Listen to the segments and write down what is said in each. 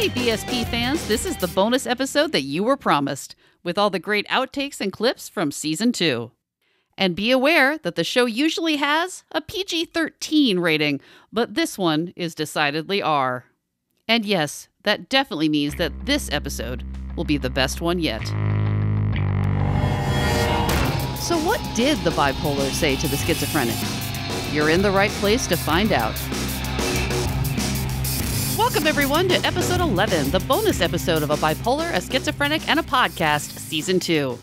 Hey, BSP fans, this is the bonus episode that you were promised, with all the great outtakes and clips from Season 2. And be aware that the show usually has a PG-13 rating, but this one is decidedly R. And yes, that definitely means that this episode will be the best one yet. So what did the bipolar say to the schizophrenic? You're in the right place to find out. Welcome, everyone, to Episode 11, the bonus episode of A Bipolar, a Schizophrenic, and a Podcast, Season 2.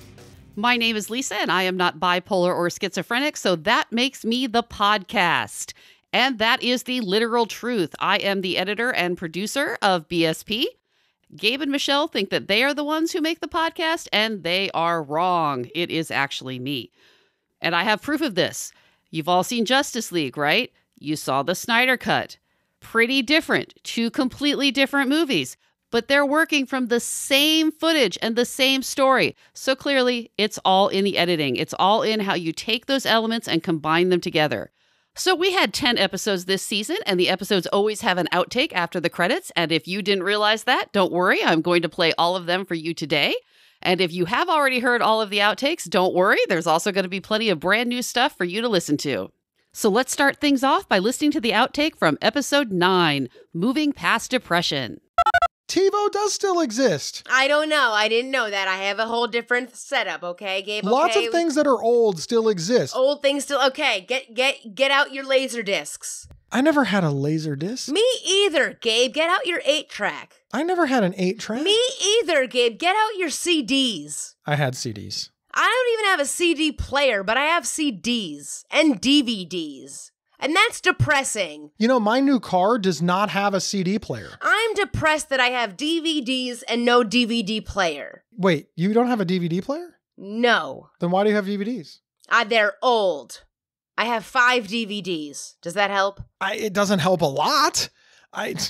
My name is Lisa, and I am not bipolar or schizophrenic, so that makes me the podcast. And that is the literal truth. I am the editor and producer of BSP. Gabe and Michelle think that they are the ones who make the podcast, and they are wrong. It is actually me. And I have proof of this. You've all seen Justice League, right? You saw the Snyder Cut. Pretty different, two completely different movies, but they're working from the same footage and the same story. So clearly, it's all in the editing. It's all in how you take those elements and combine them together. So we had 10 episodes this season, and the episodes always have an outtake after the credits. And if you didn't realize that, don't worry, I'm going to play all of them for you today. And if you have already heard all of the outtakes, don't worry, there's also going to be plenty of brand new stuff for you to listen to. So let's start things off by listening to the outtake from Episode 9, Moving Past Depression. TiVo does still exist. I don't know. I didn't know that. I have a whole different setup, okay, Gabe? Lots okay? of things that are old still exist. Old things still... Okay, get out your laser discs. I never had a laser disc. Me either, Gabe. Get out your 8-track. I never had an 8-track. Me either, Gabe. Get out your CDs. I had CDs. I don't even have a CD player, but I have CDs and DVDs. And that's depressing. You know, my new car does not have a CD player. I'm depressed that I have DVDs and no DVD player. Wait, you don't have a DVD player? No. Then why do you have DVDs? They're old. I have 5 DVDs. Does that help? It doesn't help a lot.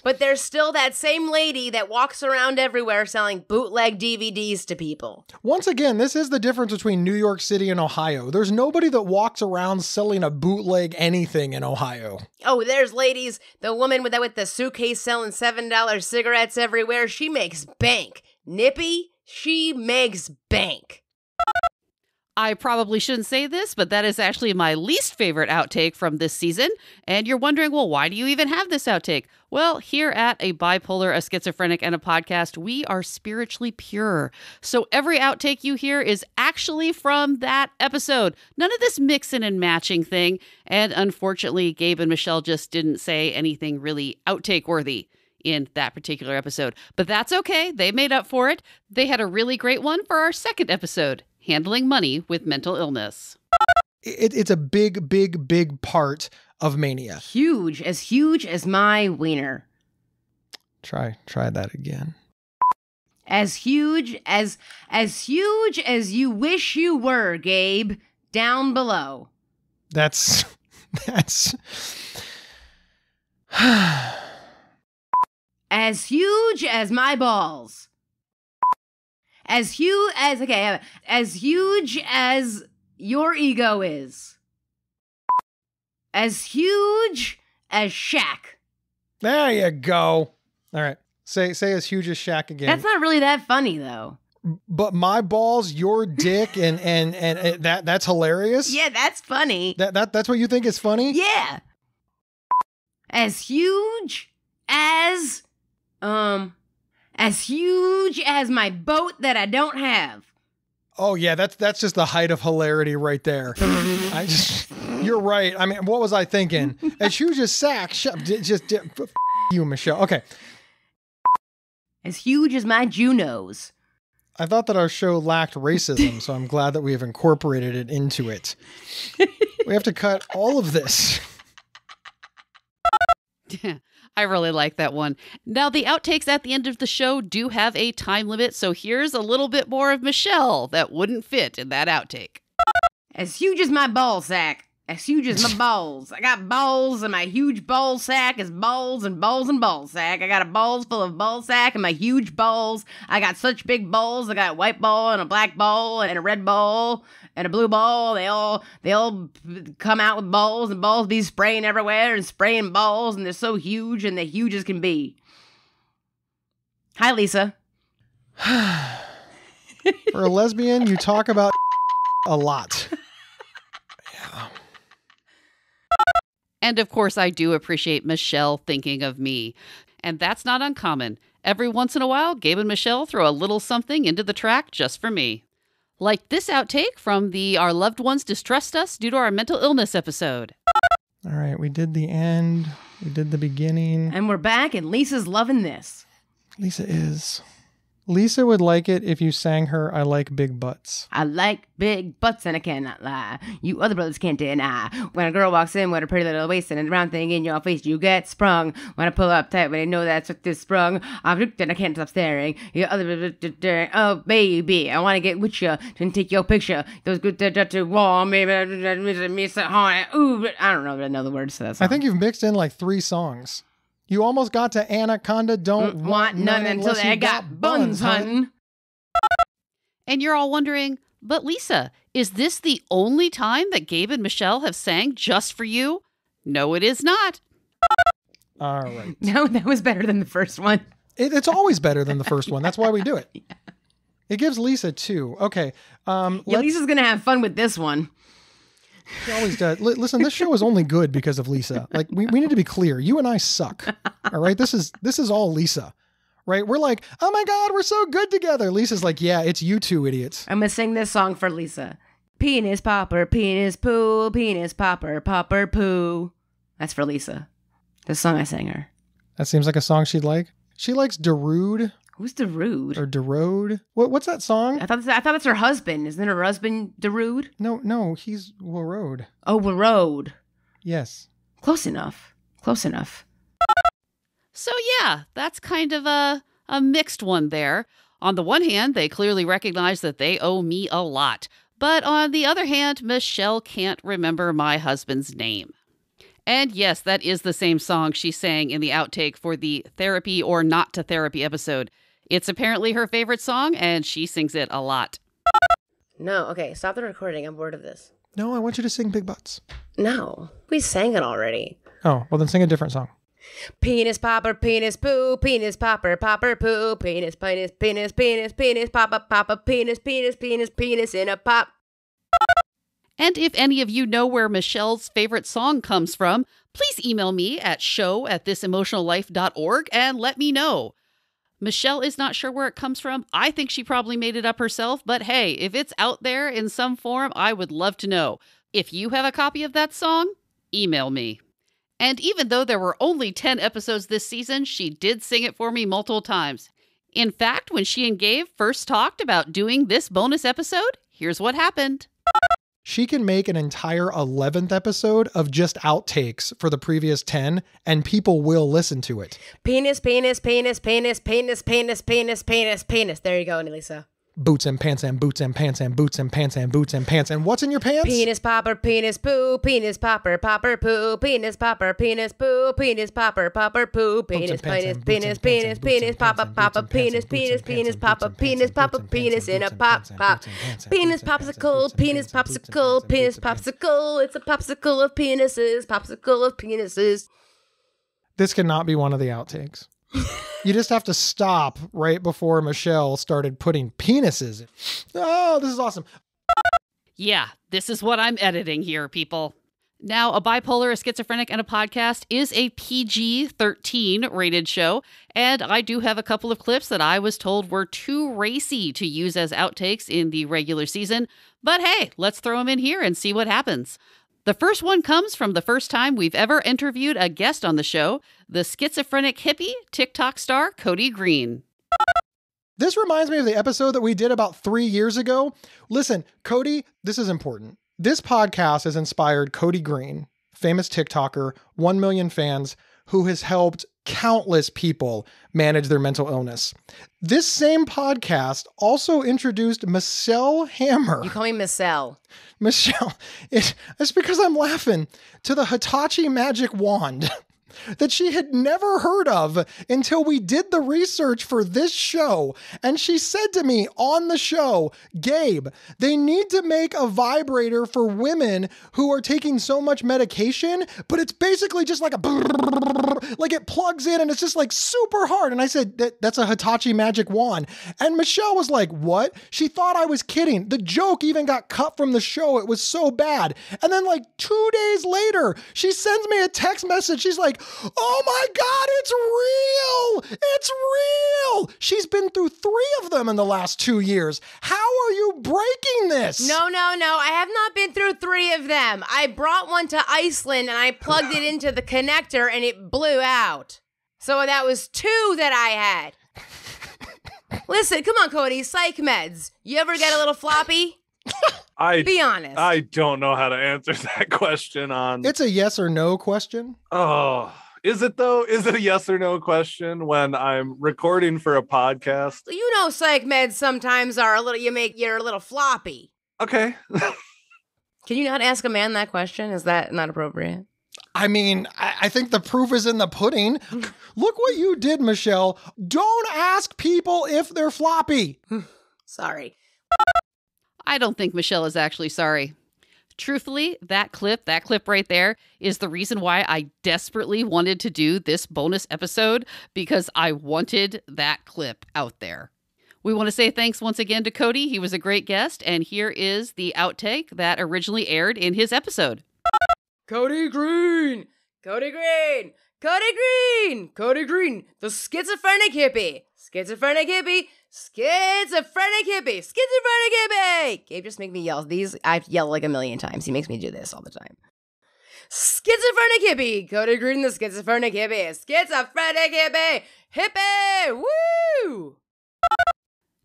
But there's still that same lady that walks around everywhere selling bootleg DVDs to people. Once again, this is the difference between New York City and Ohio. There's nobody that walks around selling a bootleg anything in Ohio. Oh, there's ladies. The woman with the suitcase selling $7 cigarettes everywhere. She makes bank. Nippy, she makes bank. I probably shouldn't say this, but that is actually my least favorite outtake from this season. And you're wondering, well, why do you even have this outtake? Well, here at A Bipolar, a Schizophrenic, and a Podcast, we are spiritually pure. So every outtake you hear is actually from that episode. None of this mixing and matching thing. And unfortunately, Gabe and Michelle just didn't say anything really outtake worthy in that particular episode. But that's okay. They made up for it. They had a really great one for our second episode. Handling money with mental illness. It's a big, big, big part of mania. Huge as my wiener. Try that again. As huge as you wish you were, Gabe. Down below. That's as huge as my balls. As huge as your ego is. As huge as Shaq. There you go. All right. Say as huge as Shaq again. That's not really that funny, though. But my balls, your dick, and that's hilarious? Yeah, that's funny. That's what you think is funny? Yeah. As huge as my boat that I don't have. Oh yeah, that's just the height of hilarity right there. You're right. I mean, what was I thinking? As huge as sack. You, Michelle. Okay. As huge as my Junos. I thought that our show lacked racism, so I'm glad that we have incorporated it into it. We have to cut all of this. I really like that one. Now, the outtakes at the end of the show do have a time limit, so here's a little bit more of Michelle that wouldn't fit in that outtake. As huge as my ball sack. As huge as my balls. I got balls, and my huge ball sack is balls and balls and ball sack. I got a balls full of ball sack and my huge balls. I got such big balls. I got a white ball and a black ball and a red ball and a blue ball. They all come out with balls, and balls be spraying everywhere and spraying balls, and they're so huge, and they're huge as can be. Hi, Lisa. For a lesbian, you talk about a lot. Yeah. And of course, I do appreciate Michelle thinking of me. And that's not uncommon. Every once in a while, Gabe and Michelle throw a little something into the track just for me. Like this outtake from the Our Loved Ones Distrust Us Due to Our Mental Illness episode. All right, we did the end. We did the beginning. And we're back, and Lisa's loving this. Lisa is. Lisa would like it if you sang her I Like Big Butts. I like big butts and I cannot lie. You other brothers can't deny. When a girl walks in with her pretty little waist and a round thing in your face, you get sprung. When I pull up tight, when I know that's what this sprung, I'm hooked and I can't stop staring. You other oh baby, I want to get with you and take your picture. Those good to wall, maybe me so hard. Ooh, I don't know the words to that song. I think you've mixed in like 3 songs. You almost got to Anaconda, don't want none until they got buns, hun. And you're all wondering, but Lisa, is this the only time that Gabe and Michelle have sang just for you? No, it is not. All right. No, that was better than the first one. It's always better than the first one. That's why we do it. Yeah. It gives Lisa 2. Okay. Lisa's going to have fun with this one. She always does. Listen, this show is only good because of Lisa. Like, we need to be clear. You and I suck. All right? This is all Lisa. Right? We're like, oh my God, we're so good together. Lisa's like, yeah, it's you 2 idiots. I'm going to sing this song for Lisa. Penis popper, penis poo, penis popper, popper poo. That's for Lisa. The song I sang her. That seems like a song she'd like. She likes Darude. Who's Darude? Or Darode. What's that song? I thought that's her husband. Isn't her husband Darude? No, he's Warode. Oh, Warode. Yes. Close enough. So yeah, that's kind of a mixed one there. On the one hand, they clearly recognize that they owe me a lot. But on the other hand, Michelle can't remember my husband's name. And yes, that is the same song she sang in the outtake for the Therapy or Not to Therapy episode. It's apparently her favorite song, and she sings it a lot. No, okay, stop the recording. I'm bored of this. No, I want you to sing Big Butts. No, we sang it already. Oh, well then sing a different song. Penis popper, penis poo, penis popper, popper poo, penis, penis, penis, penis, penis, papa, papa, penis, penis, penis, penis in a pop. And if any of you know where Michelle's favorite song comes from, please email me at show@thisemotionallife.org and let me know. Michelle is not sure where it comes from. I think she probably made it up herself, but hey, if it's out there in some form, I would love to know. If you have a copy of that song, email me. And even though there were only 10 episodes this season, she did sing it for me multiple times. In fact, when she and Gabe first talked about doing this bonus episode, here's what happened. She can make an entire 11th episode of just outtakes for the previous 10, and people will listen to it. Penis, penis, penis, penis, penis, penis, penis, penis, penis. There you go, Annalisa. Boots and pants and boots and pants and boots and pants and boots and pants. And what's in your pants? Penis popper, penis poo, penis popper, popper poo, penis popper, penis poo, penis popper, popper poo, penis, penis, penis, penis, penis, papa, papa, penis, penis, penis, papa, penis, papa, penis in a pop, pop. Penis popsicle, penis popsicle, penis popsicle. It's a popsicle of penises, popsicle of penises. This cannot be one of the outtakes. You just have to stop right before Michelle started putting penises in. Oh, this is awesome. Yeah, this is what I'm editing here, people. Now, A Bipolar, A Schizophrenic, and a Podcast is a PG-13 rated show, and I do have a couple of clips that I was told were too racy to use as outtakes in the regular season. But hey, let's throw them in here and see what happens. The first one comes from the first time we've ever interviewed a guest on the show, the schizophrenic hippie TikTok star Cody Green. This reminds me of the episode that we did about 3 years ago. Listen, Cody, this is important. This podcast has inspired Cody Green, famous TikToker, 1 million fans, who has helped countless people manage their mental illness. This same podcast also introduced Michelle Hammer. You call me Michelle. Michelle, it's because I'm laughing, to the Hitachi magic wand. that she had never heard of until we did the research for this show. And she said to me on the show, Gabe, they need to make a vibrator for women who are taking so much medication, but it's basically just like like it plugs in and it's just like super hard. And I said, that's a Hitachi magic wand. And Michelle was like, what? She thought I was kidding. The joke even got cut from the show. It was so bad. And then like 2 days later, she sends me a text message. She's like, oh my God, it's real. It's real. She's been through 3 of them in the last 2 years. How are you breaking this? No. I have not been through 3 of them. I brought one to Iceland and I plugged it into the connector and it blew out. So that was 2 that I had. Listen, come on, Cody. Psych meds. You ever get a little floppy? Be honest. I don't know how to answer that question on. It's a yes or no question. Oh, is it though? Is it a yes or no question when I'm recording for a podcast? You know, psych meds sometimes are you're a little floppy. Okay. Can you not ask a man that question? Is that not appropriate? I mean, I think the proof is in the pudding. Look what you did, Michelle. Don't ask people if they're floppy. Sorry. I don't think Michelle is actually sorry. Truthfully, that clip right there is the reason why I desperately wanted to do this bonus episode, because I wanted that clip out there. We want to say thanks once again to Cody. He was a great guest, and here is the outtake that originally aired in his episode. Cody Green, the schizophrenic hippie. Gabe just make me yell. I yell like a million times. He makes me do this all the time. Schizophrenic hippie. Cody Green, the schizophrenic hippie. Hippie. Woo!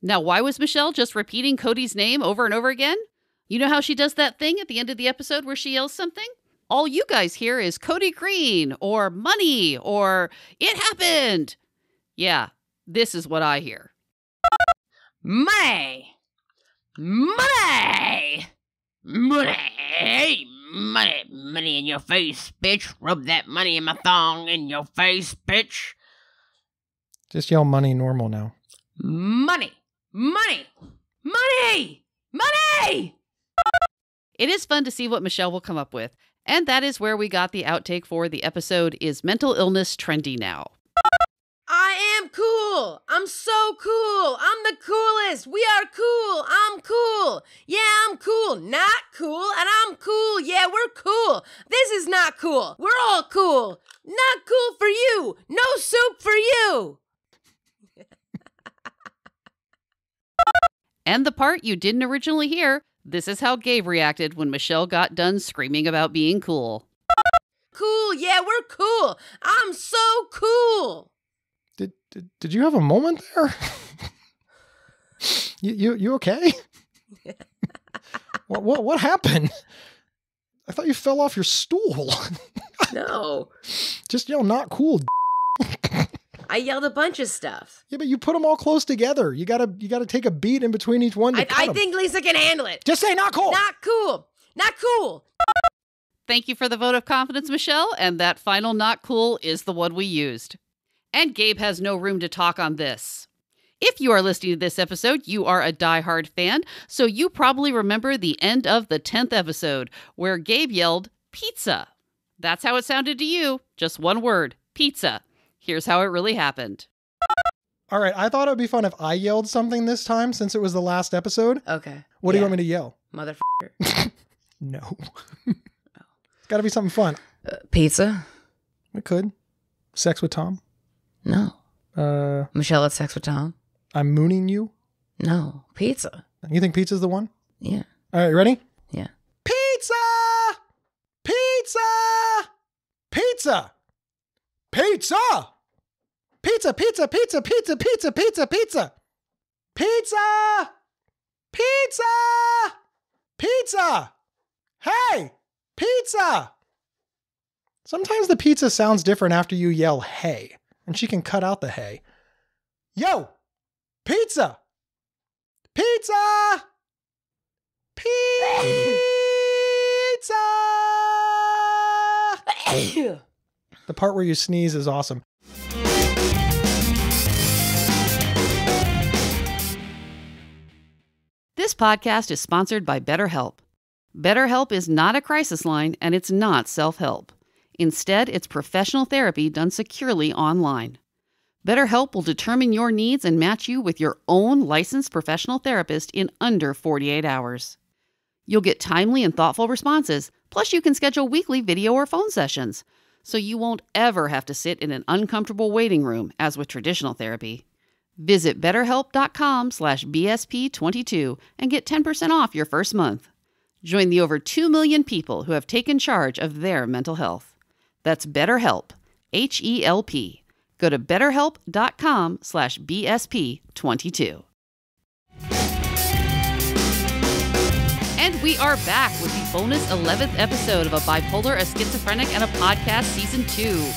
Now, why was Michelle just repeating Cody's name over and over again? You know how she does that thing at the end of the episode where she yells something? All you guys hear is Cody Green or money or it happened. Yeah, this is what I hear. Money in your face, bitch. Rub that money in my thong in your face, bitch. Just yell money normal now. Money. It is fun to see what Michelle will come up with, and that is where we got the outtake for the episode, Is Mental Illness Trendy Now? I am cool. I'm so cool. I'm the coolest. We are cool. I'm cool. Yeah, I'm cool. Not cool. And I'm cool. Yeah, we're cool. This is not cool. We're all cool. Not cool for you. No soup for you. And the part you didn't originally hear, this is how Gabe reacted when Michelle got done screaming about being cool. Cool. Yeah, we're cool. I'm so cool. Did you have a moment there? you okay? What happened? I thought you fell off your stool. No. Just yell not cool. I yelled a bunch of stuff. Yeah, but you put them all close together. You gotta take a beat in between each one. I think Lisa can handle it. Just say not cool. Not cool. Not cool. Thank you for the vote of confidence, Michelle, and that final not cool is the one we used. And Gabe has no room to talk on this. If you are listening to this episode, you are a diehard fan, so you probably remember the end of the 10th episode, where Gabe yelled, pizza. That's how it sounded to you. Just one word, pizza. Here's how it really happened. All right, I thought it would be fun if I yelled something this time, since it was the last episode. Okay. What do you want me to yell? Motherfucker. No. It's got to be something fun. Pizza? We could. Sex with Tom? No. Michelle had sex with Tom? I'm mooning you? No. Pizza. You think pizza's the one? Yeah. All right, ready? Yeah. Pizza! Pizza! Pizza! Pizza! Pizza, pizza, pizza, pizza, pizza, pizza, pizza! Pizza! Pizza! Pizza! Hey! Pizza! Sometimes the pizza sounds different after you yell hey, and she can cut out the hey. Yo! Pizza! Pizza! Pizza! The part where you sneeze is awesome. This podcast is sponsored by BetterHelp. BetterHelp is not a crisis line, and it's not self-help. Instead, it's professional therapy done securely online. BetterHelp will determine your needs and match you with your own licensed professional therapist in under 48 hours. You'll get timely and thoughtful responses, plus you can schedule weekly video or phone sessions, so you won't ever have to sit in an uncomfortable waiting room, as with traditional therapy. Visit betterhelp.com/BSP22 and get 10% off your first month. Join the over 2 million people who have taken charge of their mental health. That's BetterHelp, H-E-L-P. Go to betterhelp.com/BSP22. And we are back with the bonus 11th episode of A Bipolar, a Schizophrenic, and a Podcast Season 2.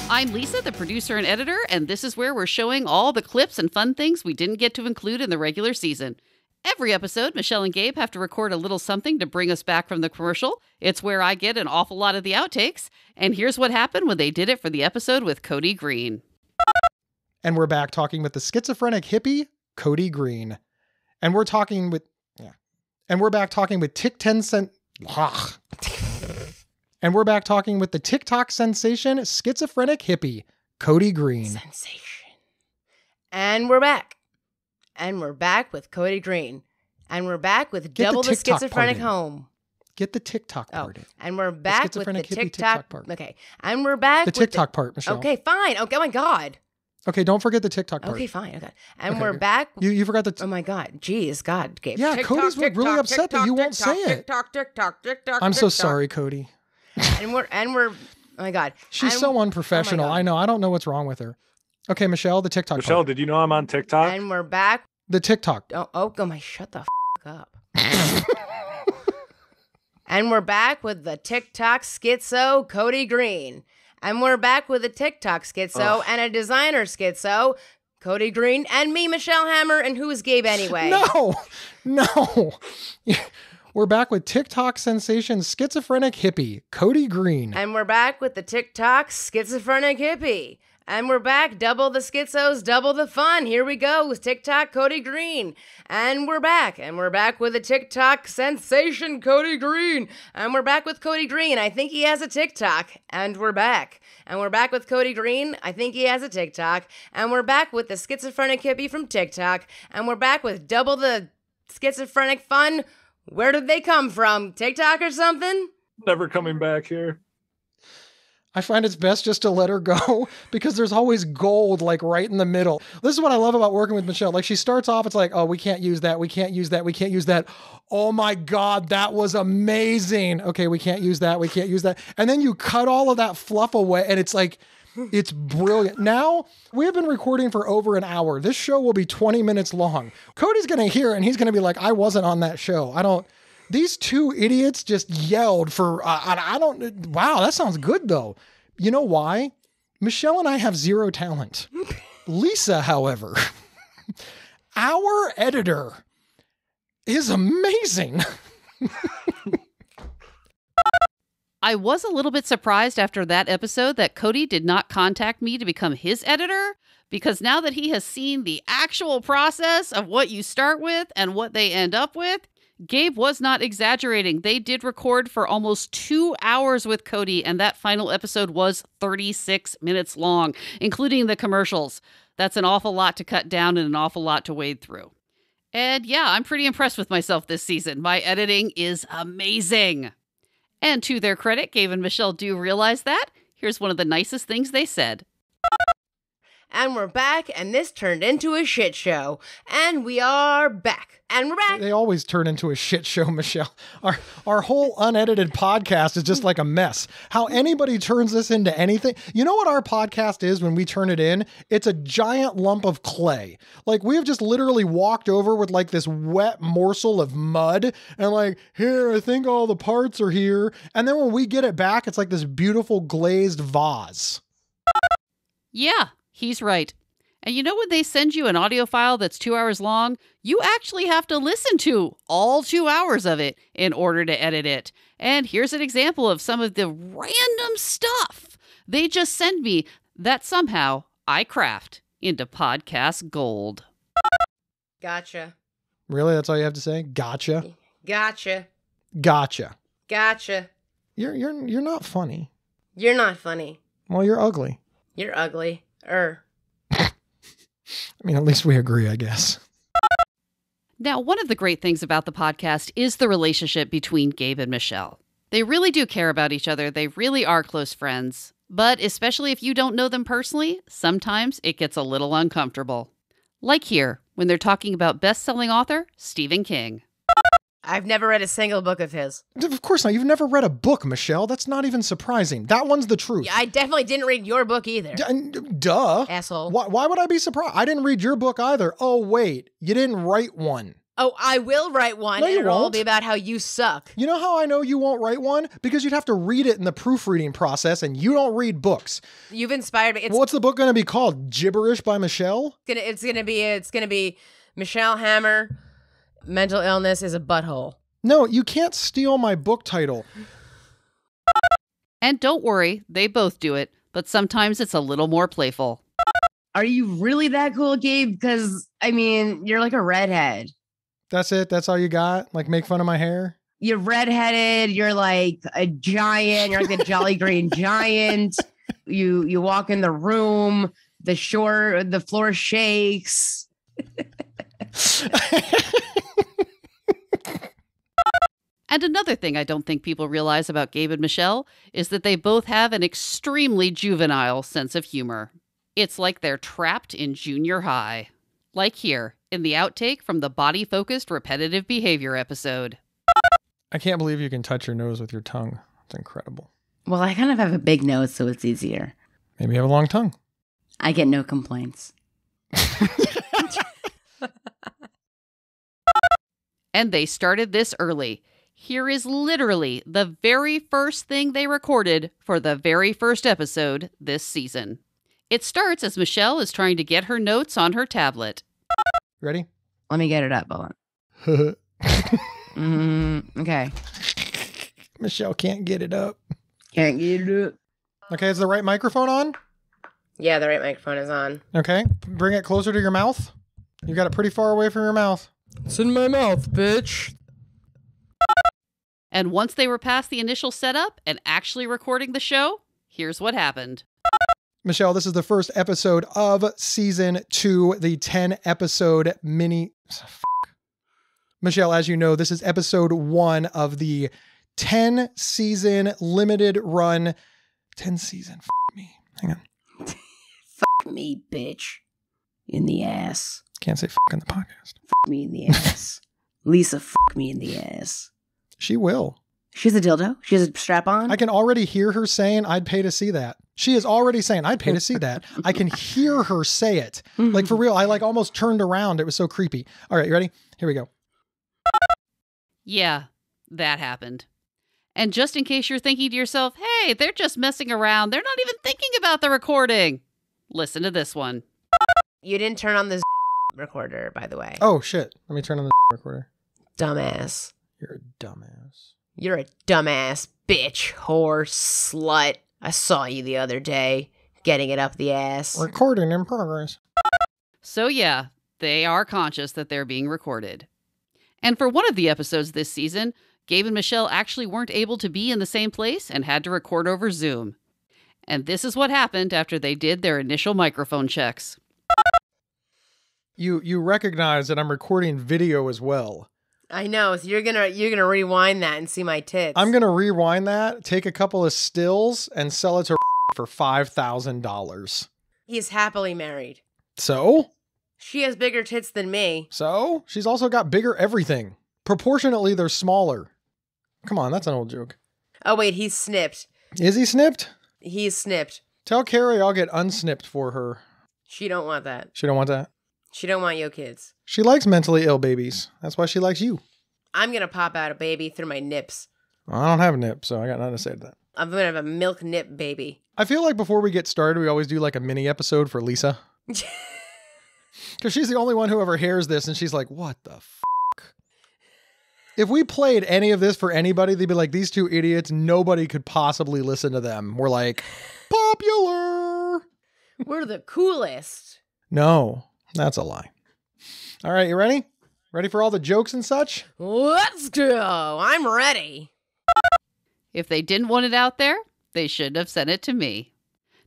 I'm Lisa, the producer and editor, and this is where we're showing all the clips and fun things we didn't get to include in the regular season. Every episode, Michelle and Gabe have to record a little something to bring us back from the commercial. It's where I get an awful lot of the outtakes. And here's what happened when they did it for the episode with Cody Green. And we're back talking with the schizophrenic hippie, Cody Green. And we're talking with, And we're back talking with And we're back talking with the TikTok sensation, schizophrenic hippie, Cody Green. Sensation. And we're back. And we're back with Cody Green. And we're back with Double the Schizophrenic Home. Get the TikTok part in. And we're back with the TikTok part. Okay. And we're back with the TikTok part, Michelle. Okay, fine. Okay, oh my God. Okay, don't forget the TikTok part. Okay, fine. Okay. And we're back. You forgot the... oh my God. Jeez, God, Gabe. Yeah, TikTok, Cody's really upset that you won't say it. TikTok. I'm so sorry, Cody. And we're oh my God. She's so unprofessional. Oh I know. I don't know what's wrong with her. Okay, Michelle, the TikTok Michelle, part. did you know I'm on TikTok? And we're back. The TikTok. Oh my, shut the up. And we're back with the TikTok schizo, Cody Green. And we're back with a TikTok schizo and a designer schizo, Cody Green, and me, Michelle Hammer, and who is Gabe anyway? No. We're back with TikTok sensation, schizophrenic hippie, Cody Green. And we're back with the TikTok schizophrenic hippie. And we're back, double the schizos, double the fun. Here we go with TikTok Cody Green. And we're back with the TikTok sensation Cody Green. And we're back with Cody Green. I think he has a TikTok. And we're back. And we're back with Cody Green. I think he has a TikTok. And we're back with the schizophrenic hippie from TikTok. And we're back with double the schizophrenic fun. Where did they come from? TikTok or something? Never coming back here. I find it's best just to let her go because there's always gold like right in the middle. This is what I love about working with Michelle. Like she starts off, it's like, oh, we can't use that. We can't use that. We can't use that. Oh my God, that was amazing. Okay, we can't use that. We can't use that. And then you cut all of that fluff away and it's like, it's brilliant. Now, we have been recording for over an hour. This show will be 20 minutes long. Cody's going to hear it and he's going to be like, I wasn't on that show. These two idiots just yelled for, wow, that sounds good though. You know why? Michelle and I have zero talent. Lisa, however, our editor is amazing. I was a little bit surprised after that episode that Cody did not contact me to become his editor, because now that he has seen the actual process of what you start with and what they end up with, Gabe was not exaggerating. They did record for almost 2 hours with Cody, and that final episode was 36 minutes long, including the commercials. That's an awful lot to cut down and an awful lot to wade through. And yeah, I'm pretty impressed with myself this season. My editing is amazing. And to their credit, Gabe and Michelle do realize that. Here's one of the nicest things they said. And we're back, and this turned into a shit show. And we are back. And we're back. They always turn into a shit show, Michelle. Our whole unedited podcast is just like a mess. How anybody turns this into anything. You know what our podcast is when we turn it in? It's a giant lump of clay. Like we have just literally walked over with like this wet morsel of mud and like, here, I think all the parts are here. And then when we get it back, it's like this beautiful glazed vase. Yeah. He's right. And you know when they send you an audio file that's 2 hours long, you actually have to listen to all 2 hours of it in order to edit it. And here's an example of some of the random stuff they just send me that somehow I craft into podcast gold. Gotcha. Really? That's all you have to say? Gotcha. Gotcha. Gotcha. Gotcha. You're not funny. You're not funny. Well, you're ugly. You're ugly. I mean, at least we agree, I guess. Now, one of the great things about the podcast is the relationship between Gabe and Michelle. They really do care about each other. They really are close friends. But especially if you don't know them personally, sometimes it gets a little uncomfortable. Like here, when they're talking about best-selling author Stephen King. I've never read a single book of his. Of course not. You've never read a book, Michelle. That's not even surprising. That one's the truth. Yeah, I definitely didn't read your book either. Duh. Asshole. Why would I be surprised? I didn't read your book either. Oh, wait. You didn't write one. Oh, I will write one, No, you and it'll all won't. be about how you suck. You know how I know you won't write one? Because you'd have to read it in the proofreading process, and you don't read books. You've inspired me. What's the book going to be called? Gibberish by Michelle? It's gonna be Michelle Hammer. Mental illness is a butthole. No, you can't steal my book title. And don't worry, they both do it, but sometimes it's a little more playful. Are you really that cool, Gabe? Because, I mean, you're like a redhead. That's it? That's all you got? Like, make fun of my hair? You're redheaded. You're like a giant. You're like the Jolly Green Giant. You walk in the room. The floor shakes. And another thing I don't think people realize about Gabe and Michelle is that they both have an extremely juvenile sense of humor. It's like they're trapped in junior high. Like here, in the outtake from the body-focused repetitive behavior episode. I can't believe you can touch your nose with your tongue. It's incredible. Well, I kind of have a big nose, so it's easier. Maybe you have a long tongue. I get no complaints. And they started this early. Here is literally the very first thing they recorded for the very first episode this season. It starts as Michelle is trying to get her notes on her tablet. Ready? Let me get it up. Hold on. Okay. Michelle can't get it up. Can't get it up. Okay, is the right microphone on? Yeah, the right microphone is on. Okay, bring it closer to your mouth. You got it pretty far away from your mouth. It's in my mouth, bitch. And once they were past the initial setup and actually recording the show, here's what happened. Michelle, this is the first episode of season 2, the 10-episode mini... Michelle, as you know, this is episode 1 of the 10-season limited run... 10-season... me. Hang on. Fuck me, bitch. In the ass. Can't say in the podcast. Fuck me in the ass. Lisa, fuck me in the ass. She will. She has a dildo? She has a strap on? I can already hear her saying, I'd pay to see that. She is already saying, I'd pay to see that. I can hear her say it. Like, for real, I almost turned around. It was so creepy. All right, you ready? Here we go. Yeah, that happened. And just in case you're thinking to yourself, hey, they're just messing around. They're not even thinking about the recording. Listen to this one. You didn't turn on the recorder, by the way. Oh, shit. Let me turn on the recorder. Dumbass. You're a dumbass. You're a dumbass, bitch, whore, slut. I saw you the other day, getting it up the ass. Recording in progress. So yeah, they are conscious that they're being recorded. And for one of the episodes this season, Gabe and Michelle actually weren't able to be in the same place and had to record over Zoom. And this is what happened after they did their initial microphone checks. You recognize that I'm recording video as well. I know, so you're gonna rewind that and see my tits. I'm going to rewind that, take a couple of stills, and sell it to for $5,000. He's happily married. So? She has bigger tits than me. So? She's also got bigger everything. Proportionately, they're smaller. Come on, that's an old joke. Oh, wait, he's snipped. Is he snipped? He's snipped. Tell Carrie I'll get unsnipped for her. She don't want that. She don't want that? She don't want your kids. She likes mentally ill babies. That's why she likes you. I'm gonna pop out a baby through my nips. I don't have a nip, so I got nothing to say to that. I'm gonna have a milk nip baby. I feel like before we get started, we always do like a mini episode for Lisa. Because she's the only one who ever hears this, and she's like, what the f***? If we played any of this for anybody, they'd be like, these two idiots, nobody could possibly listen to them. We're like, popular. We're the coolest. No, that's a lie. All right, you ready? Ready for all the jokes and such? Let's go. I'm ready. If they didn't want it out there, they shouldn't have sent it to me.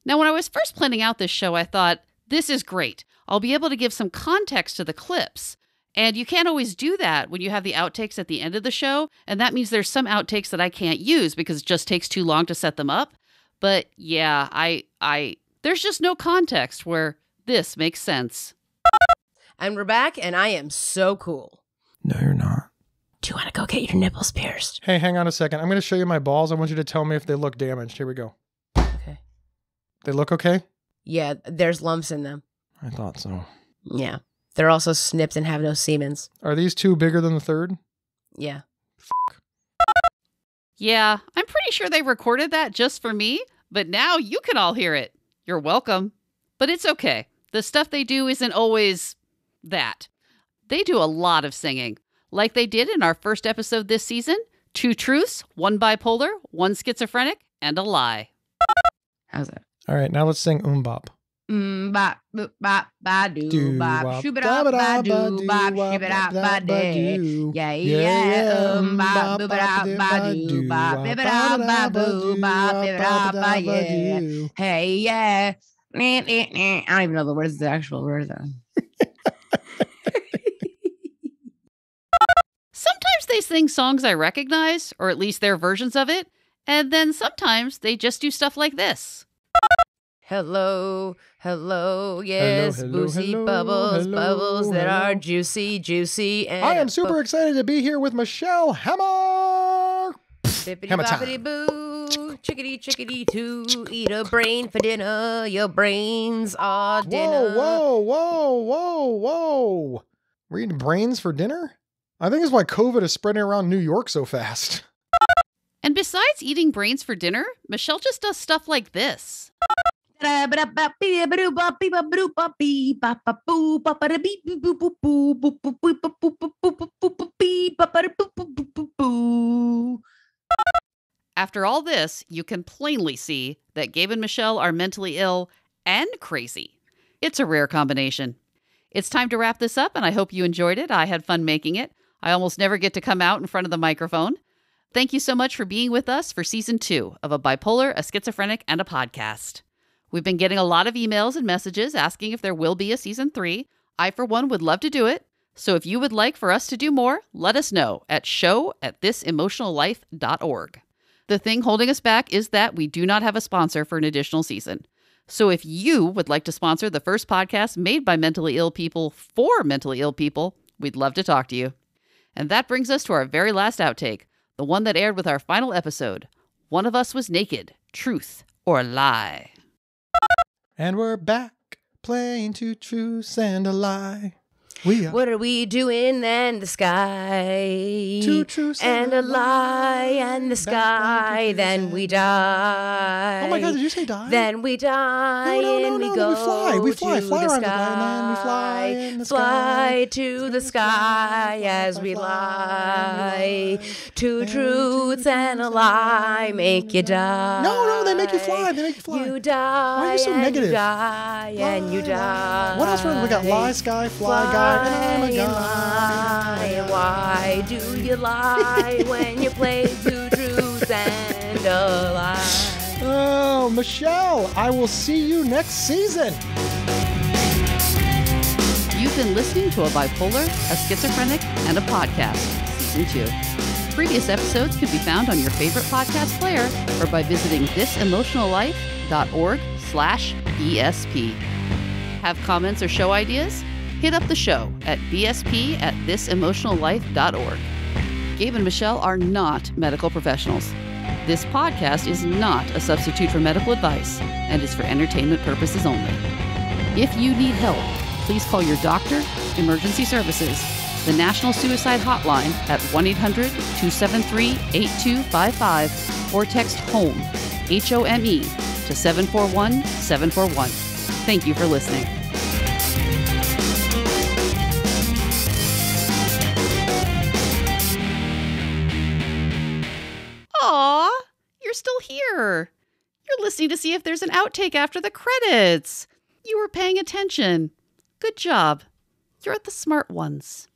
Now, when I was first planning out this show, I thought, this is great. I'll be able to give some context to the clips. And you can't always do that when you have the outtakes at the end of the show. And that means there's some outtakes that I can't use because it just takes too long to set them up. But yeah, there's just no context where this makes sense. And we're back, and I am so cool. No, you're not. Do you want to go get your nipples pierced? Hey, hang on a second. I'm going to show you my balls. I want you to tell me if they look damaged. Here we go. Okay. They look okay? Yeah, there's lumps in them. I thought so. Yeah. They're also snipped and have no semens. Are these two bigger than the third? Yeah. Yeah, I'm pretty sure they recorded that just for me, but now you can all hear it. You're welcome. But it's okay. The stuff they do isn't always that. They do a lot of singing, like they did in our first episode this season. 2 truths, 1 bipolar, 1 schizophrenic, and a lie. How's that? All right, now let's sing Bop. Bop, boop, bop, ba doo, Do, bop, wop, shooba da, ba, ba da, doo, ba, bop, doo, shooba wop, ba da, ba, dee. doo. Yeah, Yeah, bop, booba da, ba doo, bop, bibba da, ba boo, bop, bibba da, ba yeah. Hey, yeah. I don't even know the words, the actual words though. Sometimes they sing songs I recognize, or at least their versions of it, and then sometimes they just do stuff like this. Hello, yes, hello, boozy hello, bubbles, hello, bubbles that hello. are juicy, and I am super excited to be here with Michelle Hammer. Hammer time. Bippity-boppity-boo, chickadee-chickadee-too, eat a brain for dinner, your brains are dinner. Whoa. We're eating brains for dinner? I think it's why COVID is spreading around New York so fast. And besides eating brains for dinner, Michelle just does stuff like this. After all this, you can plainly see that Gabe and Michelle are mentally ill and crazy. It's a rare combination. It's time to wrap this up, and I hope you enjoyed it. I had fun making it. I almost never get to come out in front of the microphone. Thank you so much for being with us for Season 2 of A Bipolar, a Schizophrenic, and a Podcast. We've been getting a lot of emails and messages asking if there will be a Season 3. I, for one, would love to do it. So if you would like for us to do more, let us know at show@thisemotionallife.org. The thing holding us back is that we do not have a sponsor for an additional season. So if you would like to sponsor the first podcast made by mentally ill people for mentally ill people, we'd love to talk to you. And that brings us to our very last outtake, the one that aired with our final episode. One of us was naked, truth or lie. And we're back playing 2 truths and a lie. We are What are we doing in the sky? 2 truths and a lie in the sky. Then we die. Oh my God, did you say die? Then we die No, and we we go fly to around the the sky, sky. and then we fly in the Fly sky. to the sky as we lie. 2 truths and a lie make you die. No, they make you fly. They make you fly. You die. Why are you so and negative? You die and you die. What else? We got lie, sky, fly, guy, and I'm a guy. Why do you lie when you play 2 truths and a lie? Oh, Michelle, I will see you next season. You've been listening to A Bipolar, a Schizophrenic, and a Podcast, Season 2. Previous episodes can be found on your favorite podcast player or by visiting thisemotionallife.org/BSP. Have comments or show ideas? Hit up the show at bsp@thisemotionallife.org. Gabe and Michelle are not medical professionals. This podcast is not a substitute for medical advice and is for entertainment purposes only. If you need help, please call your doctor, emergency services, the National Suicide Hotline at 1-800-273-8255 or text HOME, HOME, to 741-741. Thank you for listening. You're still here. You're listening to see if there's an outtake after the credits. You were paying attention. Good job. You're the smart ones.